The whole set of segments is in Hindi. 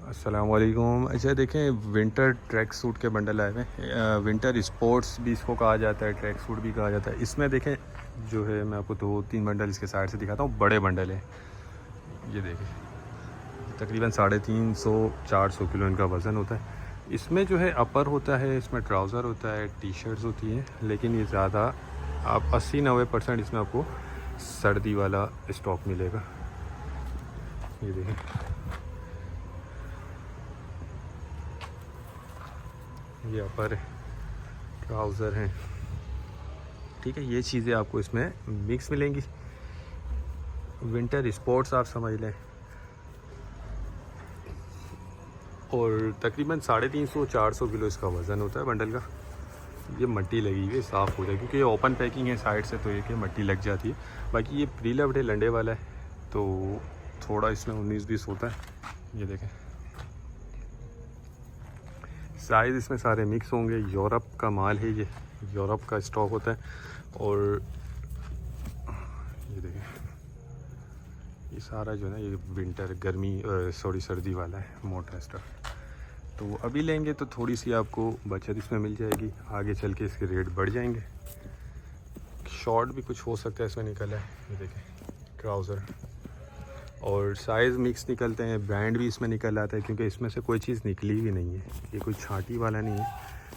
अस्सलाम वालेकुम। अच्छा देखें, विंटर ट्रैक सूट के बंडल आए हुए हैं। विंटर स्पोर्ट्स भी इसको कहा जाता है, ट्रैक सूट भी कहा जाता है। इसमें देखें जो है, मैं आपको 2-3 बंडल इसके साइड से दिखाता हूँ। बड़े बंडल हैं ये, देखें तकरीबन 350-400 किलो इनका वज़न होता है। इसमें जो है अपर होता है, इसमें ट्राउज़र होता है, टी शर्ट्स होती हैं, लेकिन ये ज़्यादा आप 80-90% इसमें आपको सर्दी वाला स्टॉक मिलेगा। ये देखें, ये अपर है, ट्राउज़र हैं, ठीक है। ये चीज़ें आपको इसमें मिक्स मिलेंगी। विंटर स्पोर्ट्स आप समझ लें। और तकरीबन 350-400 किलो इसका वज़न होता है बंडल का। ये मट्टी लगी हुई है, साफ़ हो जाए, क्योंकि ये ओपन पैकिंग है साइड से, तो ये कि मट्टी लग जाती है। बाकी ये प्री लव्ड है, लंडे वाला है, तो थोड़ा इसमें 19-20 होता है। ये देखें, साइज़ इसमें सारे मिक्स होंगे। यूरोप का माल है, ये यूरोप का स्टॉक होता है। और ये देखें, ये सारा जो है ना, ये विंटर गर्मी सर्दी वाला है, मोटा स्टॉक। तो अभी लेंगे तो थोड़ी सी आपको बचत इसमें मिल जाएगी, आगे चल के इसके रेट बढ़ जाएंगे। शॉर्ट भी कुछ हो सकता है इसमें निकला है, ये देखें ट्राउज़र। और साइज़ मिक्स निकलते हैं, ब्रांड भी इसमें निकल आता है, क्योंकि इसमें से कोई चीज़ निकली भी नहीं है। ये कोई छांटी वाला नहीं है,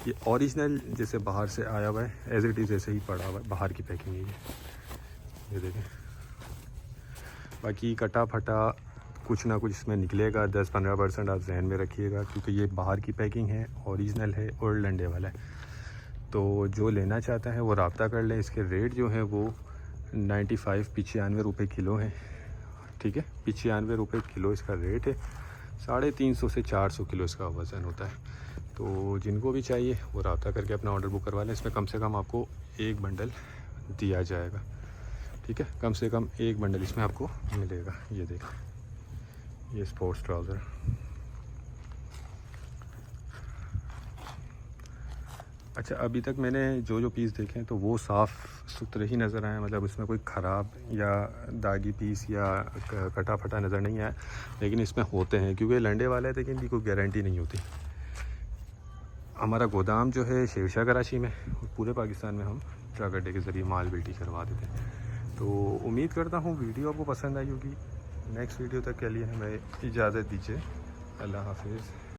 ये ओरिजिनल जैसे बाहर से आया हुआ है, एज इट इज़ ऐसे ही पड़ा हुआ है, बाहर की पैकिंग है ये देखें। बाकी कटा फटा कुछ ना कुछ इसमें निकलेगा, 10-15% आप जहन में रखिएगा, क्योंकि ये बाहर की पैकिंग है, ओरिजिनल है और लंडे वाला है। तो जो लेना चाहता है वो रब्ता कर लें। इसके रेट जो है वो 95 रुपये किलो है, ठीक है। 95 रुपये किलो इसका रेट है। 350 से 400 किलो इसका वज़न होता है। तो जिनको भी चाहिए वो रब्ता करके अपना ऑर्डर बुक करवा लें। इसमें कम से कम आपको एक बंडल दिया जाएगा, ठीक है। कम से कम एक बंडल इसमें आपको मिलेगा। ये देखें, ये स्पोर्ट्स ट्राउज़र। अच्छा, अभी तक मैंने जो पीस देखे तो वो साफ़ सुथरे ही नज़र आए, मतलब इसमें कोई ख़राब या दागी पीस या कटा फटा नज़र नहीं आया। लेकिन इसमें होते हैं, क्योंकि लंडे वाला है, लेकिन इनकी कोई गारंटी नहीं होती। हमारा गोदाम जो है शेरशाह कराची में, पूरे पाकिस्तान में हम ट्रक अड्डे के ज़रिए माल बेटी करवा देते हैं। तो उम्मीद करता हूँ वीडियो आपको पसंद आई होगी। नेक्स्ट वीडियो तक के लिए हमें इजाज़त दीजिए। अल्लाह हाफिज़।